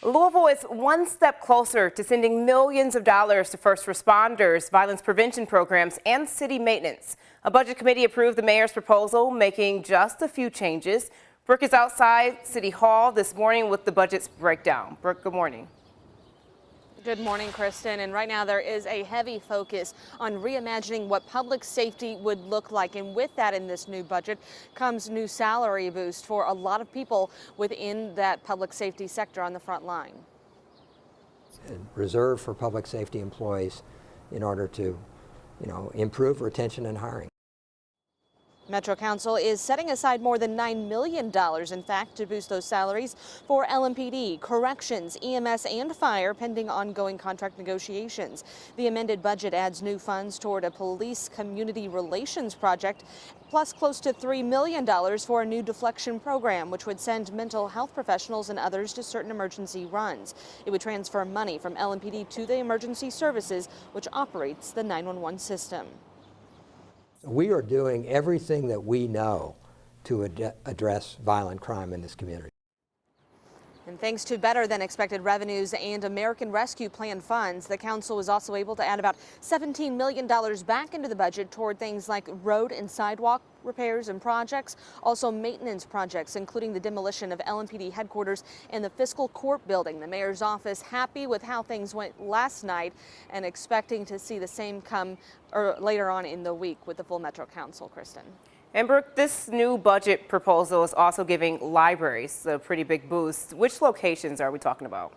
Louisville is one step closer to sending millions of dollars to first responders, violence prevention programs, and city maintenance. A budget committee approved the mayor's proposal, making just a few changes. Brooke is outside City Hall this morning with the budget's breakdown. Brooke, good morning. Good morning, Kristen. And right now there is a heavy focus on reimagining what public safety would look like. And with that, in this new budget comes new salary boost for a lot of people within that public safety sector on the front line. Reserved for public safety employees in order to, improve retention and hiring. Metro Council is setting aside more than $9 million, in fact, to boost those salaries for LMPD, corrections, EMS, and fire, pending ongoing contract negotiations. The amended budget adds new funds toward a police community relations project, plus close to $3 million for a new deflection program, which would send mental health professionals and others to certain emergency runs. It would transfer money from LMPD to the emergency services, which operates the 911 system. We are doing everything that we know to address violent crime in this community. And thanks to better than expected revenues and American Rescue Plan funds, the council was also able to add about $17 million back into the budget toward things like road and sidewalk repairs and projects, also maintenance projects, including the demolition of LMPD headquarters and the fiscal court building. The mayor's office happy with how things went last night and expecting to see the same come later on in the week with the full Metro Council. Kristen. And Brooke, this new budget proposal is also giving libraries a pretty big boost. Which locations are we talking about?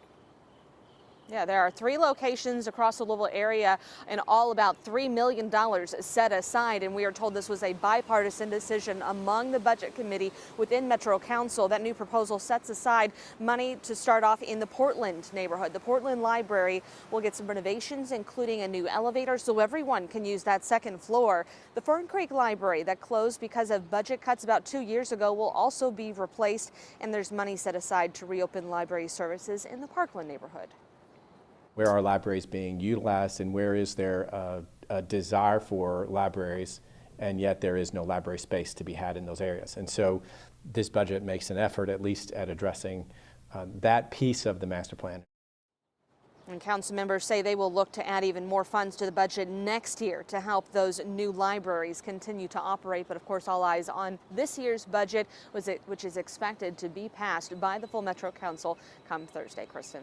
Yeah, there are 3 locations across the Louisville area and all about $3 million set aside. And we are told this was a bipartisan decision among the budget committee within Metro Council. That new proposal sets aside money to start off in the Portland neighborhood. The Portland Library will get some renovations, including a new elevator, so everyone can use that second floor. The Fern Creek Library that closed because of budget cuts about 2 years ago will also be replaced. And there's money set aside to reopen library services in the Parkland neighborhood. Where are libraries being utilized, and where is there a desire for libraries, and yet there is no library space to be had in those areas. And so this budget makes an effort at least at addressing that piece of the master plan. And council members say they will look to add even more funds to the budget next year to help those new libraries continue to operate. But of course, all eyes on this year's budget, which is expected to be passed by the full Metro Council come Thursday. Kristen.